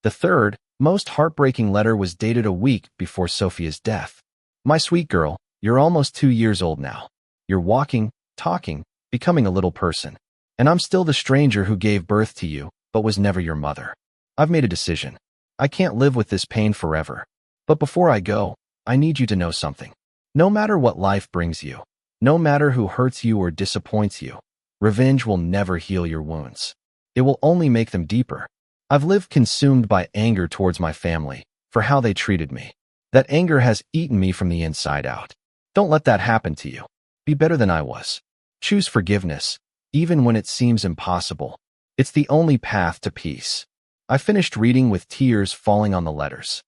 The third, most heartbreaking letter was dated a week before Sofia's death. My sweet girl, you're almost 2 years old now. You're walking, talking, becoming a little person. And I'm still the stranger who gave birth to you, but was never your mother. I've made a decision. I can't live with this pain forever. But before I go, I need you to know something. No matter what life brings you, no matter who hurts you or disappoints you, revenge will never heal your wounds. It will only make them deeper. I've lived consumed by anger towards my family, for how they treated me. That anger has eaten me from the inside out. Don't let that happen to you. Be better than I was. Choose forgiveness, even when it seems impossible. It's the only path to peace. I finished reading with tears falling on the letters.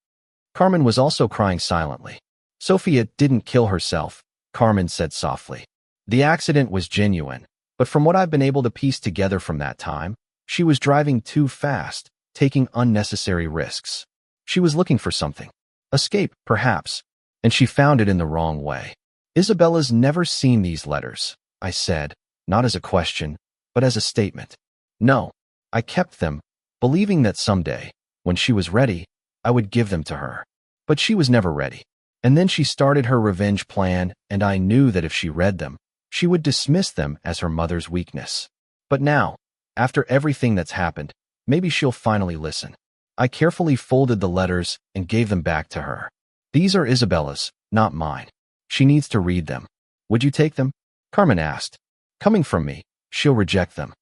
Carmen was also crying silently. Sofia didn't kill herself, Carmen said softly. The accident was genuine, but from what I've been able to piece together from that time, she was driving too fast, taking unnecessary risks. She was looking for something. Escape, perhaps, and she found it in the wrong way. Isabella's never seen these letters, I said, not as a question, but as a statement. No, I kept them, believing that someday, when she was ready, I would give them to her. But she was never ready. And then she started her revenge plan, and I knew that if she read them, She would dismiss them as her mother's weakness. But now, after everything that's happened, maybe she'll finally listen. I carefully folded the letters and gave them back to her. These are Isabella's, not mine. She needs to read them. Would you take them? Carmen asked. Coming from me, she'll reject them.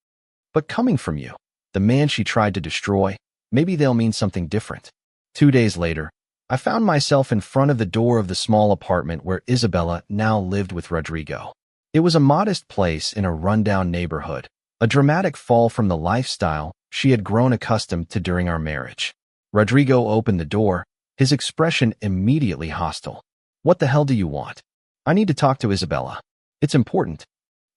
But coming from you, the man she tried to destroy, maybe they'll mean something different. 2 days later, I found myself in front of the door of the small apartment where Isabella now lived with Rodrigo. It was a modest place in a rundown neighborhood, a dramatic fall from the lifestyle she had grown accustomed to during our marriage. Rodrigo opened the door, his expression immediately hostile. What the hell do you want? I need to talk to Isabella. It's important.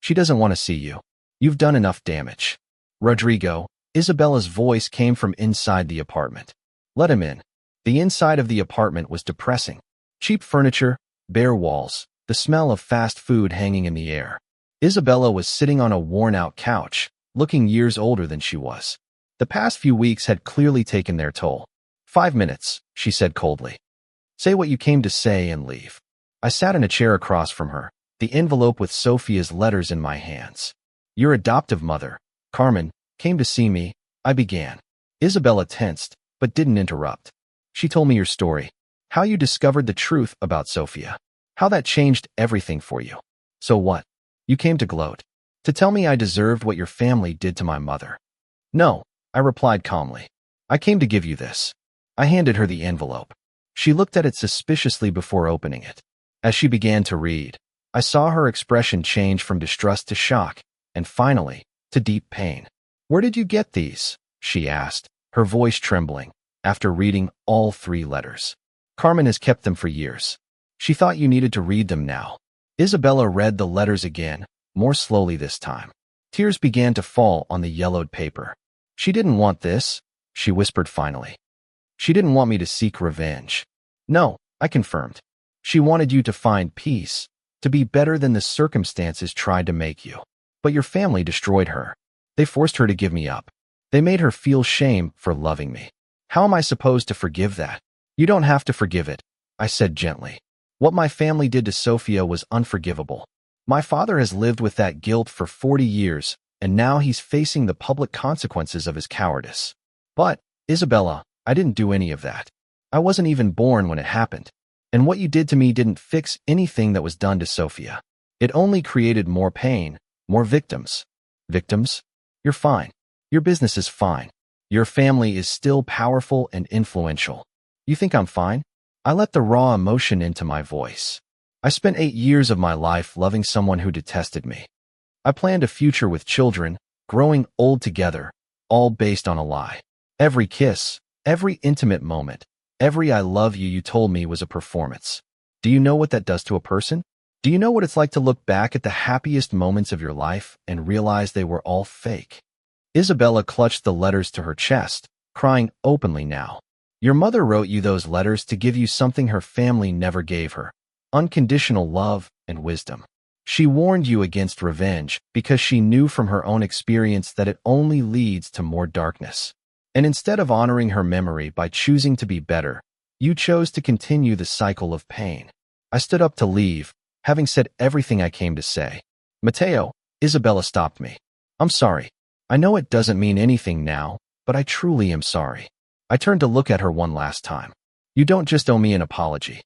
She doesn't want to see you. You've done enough damage. Rodrigo, Isabella's voice came from inside the apartment. Let him in. The inside of the apartment was depressing. Cheap furniture, bare walls, the smell of fast food hanging in the air. Isabella was sitting on a worn-out couch, looking years older than she was. The past few weeks had clearly taken their toll. 5 minutes, she said coldly. Say what you came to say and leave. I sat in a chair across from her, the envelope with Sophia's letters in my hands. Your adoptive mother, Carmen, came to see me, I began. Isabella tensed, but didn't interrupt. She told me your story, how you discovered the truth about Sophia, how that changed everything for you. So what? You came to gloat, to tell me I deserved what your family did to my mother. No, I replied calmly. I came to give you this. I handed her the envelope. She looked at it suspiciously before opening it. As she began to read, I saw her expression change from distrust to shock, and finally, to deep pain. Where did you get these? She asked, her voice trembling, after reading all 3 letters. Carmen has kept them for years. She thought you needed to read them now. Isabella read the letters again, more slowly this time. Tears began to fall on the yellowed paper. She didn't want this, she whispered finally. She didn't want me to seek revenge. No, I confirmed. She wanted you to find peace, to be better than the circumstances tried to make you. But your family destroyed her. They forced her to give me up. They made her feel shame for loving me. How am I supposed to forgive that? You don't have to forgive it, I said gently. What my family did to Sophia was unforgivable. My father has lived with that guilt for 40 years, and now he's facing the public consequences of his cowardice. But, Isabella, I didn't do any of that. I wasn't even born when it happened. And what you did to me didn't fix anything that was done to Sophia. It only created more pain, more victims. Victims? You're fine. Your business is fine. Your family is still powerful and influential. You think I'm fine? I let the raw emotion into my voice. I spent 8 years of my life loving someone who detested me. I planned a future with children, growing old together, all based on a lie. Every kiss, every intimate moment, every I love you you told me was a performance. Do you know what that does to a person? Do you know what it's like to look back at the happiest moments of your life and realize they were all fake? Isabella clutched the letters to her chest, crying openly now. Your mother wrote you those letters to give you something her family never gave her, unconditional love and wisdom. She warned you against revenge because she knew from her own experience that it only leads to more darkness. And instead of honoring her memory by choosing to be better, you chose to continue the cycle of pain. I stood up to leave, having said everything I came to say. Matteo, Isabella stopped me. I'm sorry. I know it doesn't mean anything now, but I truly am sorry. I turned to look at her one last time. You don't just owe me an apology.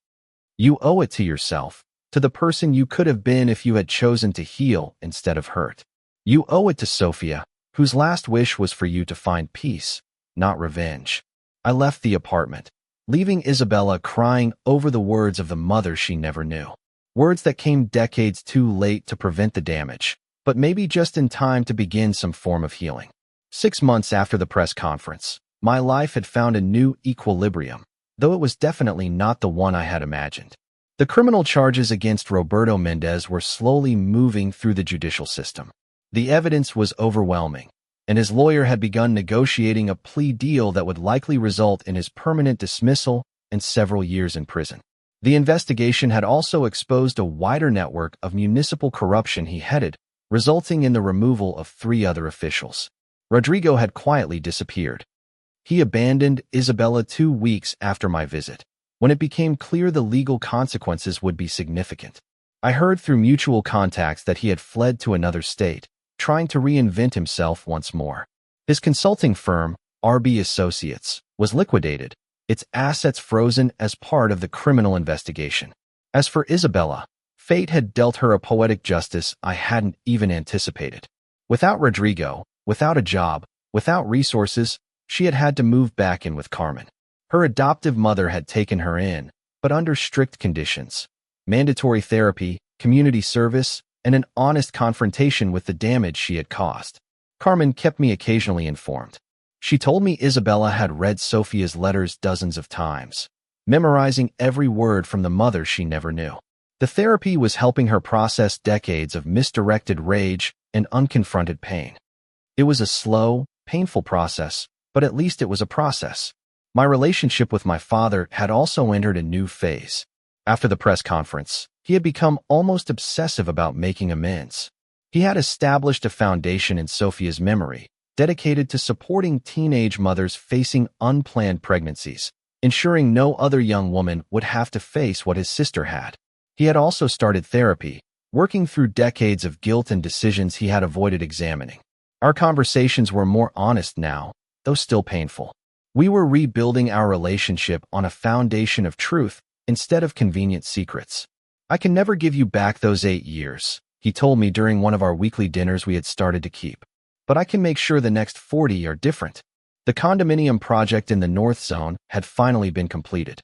You owe it to yourself, to the person you could have been if you had chosen to heal instead of hurt. You owe it to Sophia, whose last wish was for you to find peace, not revenge. I left the apartment, leaving Isabella crying over the words of the mother she never knew. Words that came decades too late to prevent the damage, but maybe just in time to begin some form of healing. 6 months after the press conference, my life had found a new equilibrium, though it was definitely not the one I had imagined. The criminal charges against Roberto Mendez were slowly moving through the judicial system. The evidence was overwhelming, and his lawyer had begun negotiating a plea deal that would likely result in his permanent dismissal and several years in prison. The investigation had also exposed a wider network of municipal corruption he headed, resulting in the removal of 3 other officials. Rodrigo had quietly disappeared. He abandoned Isabella 2 weeks after my visit, when it became clear the legal consequences would be significant. I heard through mutual contacts that he had fled to another state, trying to reinvent himself once more. His consulting firm, RB Associates, was liquidated, its assets frozen as part of the criminal investigation. As for Isabella, fate had dealt her a poetic justice I hadn't even anticipated. Without Rodrigo, without a job, without resources, she had had to move back in with Carmen. Her adoptive mother had taken her in, but under strict conditions: mandatory therapy, community service, and an honest confrontation with the damage she had caused. Carmen kept me occasionally informed. She told me Isabella had read Sophia's letters dozens of times, memorizing every word from the mother she never knew. The therapy was helping her process decades of misdirected rage and unconfronted pain. It was a slow, painful process, but at least it was a process. My relationship with my father had also entered a new phase. After the press conference, he had become almost obsessive about making amends. He had established a foundation in Sophia's memory, dedicated to supporting teenage mothers facing unplanned pregnancies, ensuring no other young woman would have to face what his sister had. He had also started therapy, working through decades of guilt and decisions he had avoided examining. Our conversations were more honest now, though still painful. We were rebuilding our relationship on a foundation of truth instead of convenient secrets. "I can never give you back those 8 years," he told me during one of our weekly dinners we had started to keep. "But I can make sure the next 40 are different." The condominium project in the North Zone had finally been completed.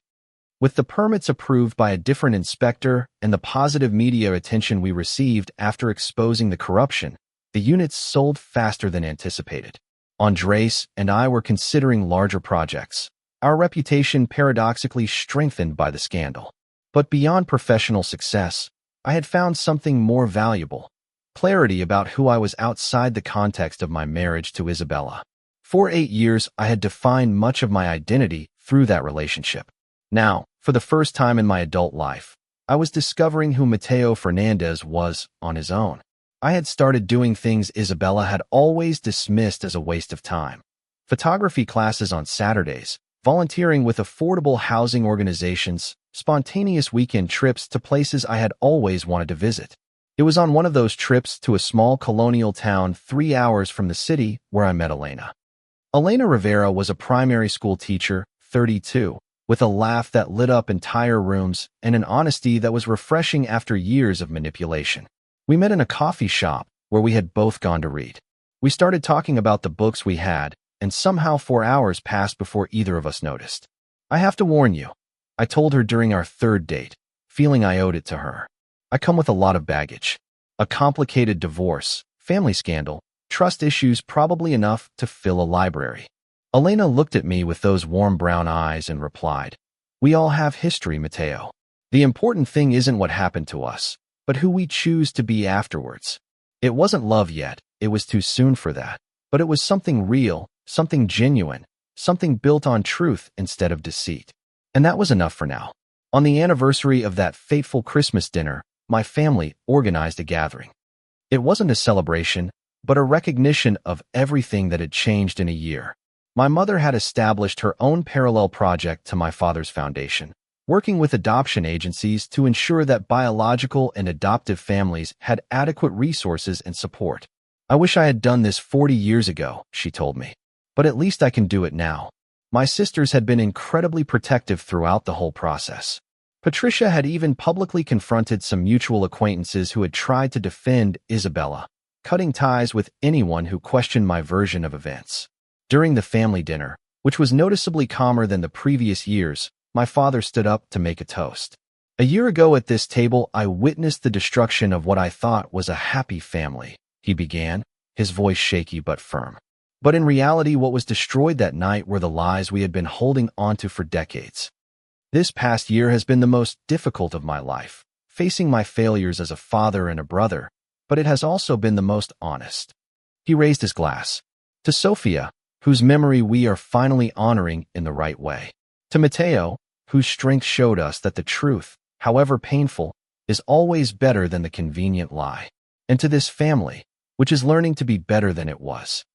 With the permits approved by a different inspector and the positive media attention we received after exposing the corruption, the units sold faster than anticipated. Andres and I were considering larger projects, our reputation paradoxically strengthened by the scandal. But beyond professional success, I had found something more valuable: clarity about who I was outside the context of my marriage to Isabella. For 8 years, I had defined much of my identity through that relationship. Now, for the first time in my adult life, I was discovering who Mateo Fernandez was on his own. I had started doing things Isabella had always dismissed as a waste of time: photography classes on Saturdays, volunteering with affordable housing organizations, spontaneous weekend trips to places I had always wanted to visit. It was on one of those trips to a small colonial town 3 hours from the city where I met Elena. Elena Rivera was a primary school teacher, 32, with a laugh that lit up entire rooms and an honesty that was refreshing after years of manipulation. We met in a coffee shop where we had both gone to read. We started talking about the books we had, and somehow 4 hours passed before either of us noticed. "I have to warn you," I told her during our third date, feeling I owed it to her. "I come with a lot of baggage. A complicated divorce, family scandal, trust issues, probably enough to fill a library." Elena looked at me with those warm brown eyes and replied, "We all have history, Mateo. The important thing isn't what happened to us, but who we choose to be afterwards. It wasn't love yet, it was too soon for that, but it was something real, something genuine, something built on truth instead of deceit." And that was enough for now. On the anniversary of that fateful Christmas dinner, my family organized a gathering. It wasn't a celebration, but a recognition of everything that had changed in a year. My mother had established her own parallel project to my father's foundation, working with adoption agencies to ensure that biological and adoptive families had adequate resources and support. "I wish I had done this 40 years ago," she told me, "but at least I can do it now." My sisters had been incredibly protective throughout the whole process. Patricia had even publicly confronted some mutual acquaintances who had tried to defend Isabella, cutting ties with anyone who questioned my version of events. During the family dinner, which was noticeably calmer than the previous years, my father stood up to make a toast. "A year ago at this table, I witnessed the destruction of what I thought was a happy family," he began, his voice shaky but firm. "But in reality, what was destroyed that night were the lies we had been holding onto for decades. This past year has been the most difficult of my life, facing my failures as a father and a brother, but it has also been the most honest." He raised his glass. "To Sophia, whose memory we are finally honoring in the right way. To Mateo, whose strength showed us that the truth, however painful, is always better than the convenient lie. And to this family, which is learning to be better than it was."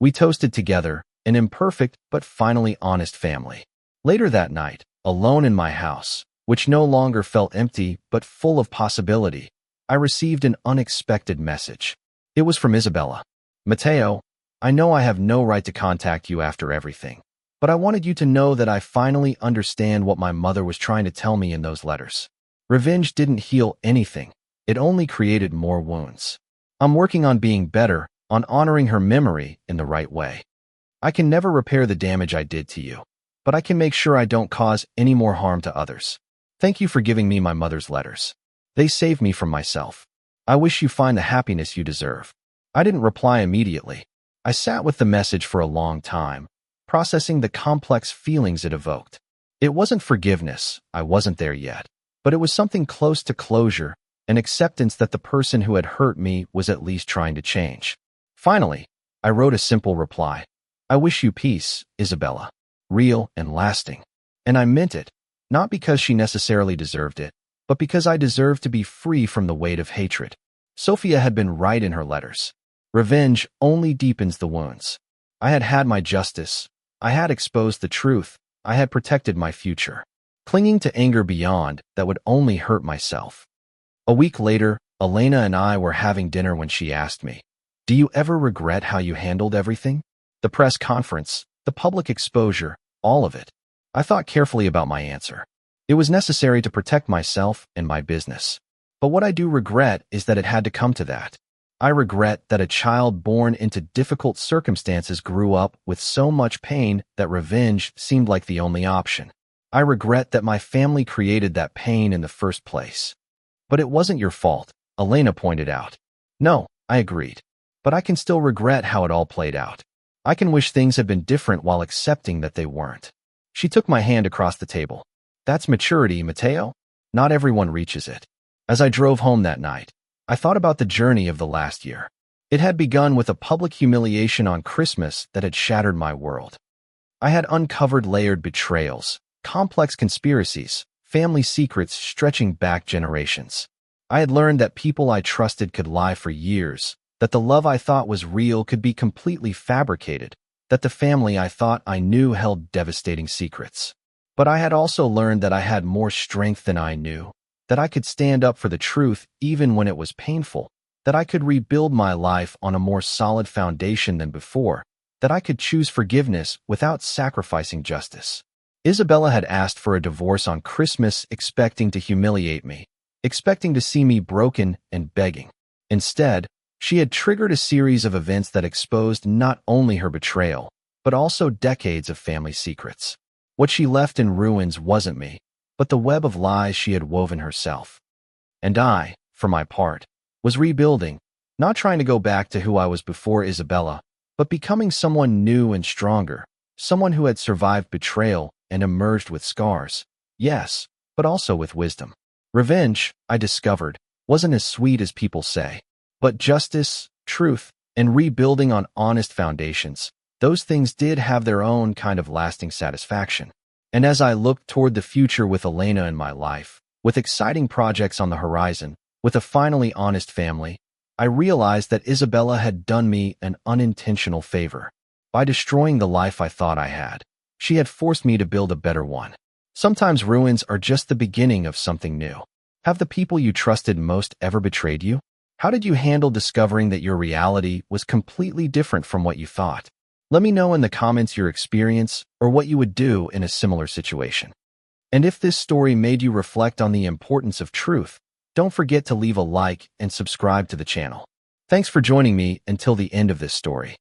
We toasted together, an imperfect but finally honest family. Later that night, alone in my house, which no longer felt empty but full of possibility, I received an unexpected message. It was from Isabella. "Matteo, I know I have no right to contact you after everything, but I wanted you to know that I finally understand what my mother was trying to tell me in those letters. Revenge didn't heal anything. It only created more wounds. I'm working on being better, on honoring her memory in the right way. I can never repair the damage I did to you, but I can make sure I don't cause any more harm to others. Thank you for giving me my mother's letters. They saved me from myself. I wish you find the happiness you deserve." I didn't reply immediately. I sat with the message for a long time, processing the complex feelings it evoked. It wasn't forgiveness, I wasn't there yet, but it was something close to closure, an acceptance that the person who had hurt me was at least trying to change. Finally, I wrote a simple reply. "I wish you peace, Isabella. Real and lasting." And I meant it, not because she necessarily deserved it, but because I deserved to be free from the weight of hatred. Sophia had been right in her letters. Revenge only deepens the wounds. I had had my justice. I had exposed the truth. I had protected my future. Clinging to anger beyond that would only hurt myself. A week later, Elena and I were having dinner when she asked me, "Do you ever regret how you handled everything? The press conference, the public exposure, all of it." I thought carefully about my answer. It was necessary to protect myself and my business. But what I do regret is that it had to come to that. I regret that a child born into difficult circumstances grew up with so much pain that revenge seemed like the only option. I regret that my family created that pain in the first place. "But it wasn't your fault," Elena pointed out. "No," I agreed. "But I can still regret how it all played out. I can wish things had been different while accepting that they weren't." She took my hand across the table. "That's maturity, Matteo. Not everyone reaches it." As I drove home that night, I thought about the journey of the last year. It had begun with a public humiliation on Christmas that had shattered my world. I had uncovered layered betrayals, complex conspiracies, family secrets stretching back generations. I had learned that people I trusted could lie for years, that the love I thought was real could be completely fabricated, that the family I thought I knew held devastating secrets. But I had also learned that I had more strength than I knew, that I could stand up for the truth even when it was painful, that I could rebuild my life on a more solid foundation than before, that I could choose forgiveness without sacrificing justice. Isabella had asked for a divorce on Christmas, expecting to humiliate me, expecting to see me broken and begging. Instead, she had triggered a series of events that exposed not only her betrayal, but also decades of family secrets. What she left in ruins wasn't me, but the web of lies she had woven herself. And I, for my part, was rebuilding, not trying to go back to who I was before Isabella, but becoming someone new and stronger, someone who had survived betrayal and emerged with scars. Yes, but also with wisdom. Revenge, I discovered, wasn't as sweet as people say. But justice, truth, and rebuilding on honest foundations, those things did have their own kind of lasting satisfaction. And as I looked toward the future with Elena in my life, with exciting projects on the horizon, with a finally honest family, I realized that Isabella had done me an unintentional favor. By destroying the life I thought I had, she had forced me to build a better one. Sometimes ruins are just the beginning of something new. Have the people you trusted most ever betrayed you? How did you handle discovering that your reality was completely different from what you thought? Let me know in the comments your experience or what you would do in a similar situation. And if this story made you reflect on the importance of truth, don't forget to leave a like and subscribe to the channel. Thanks for joining me until the end of this story.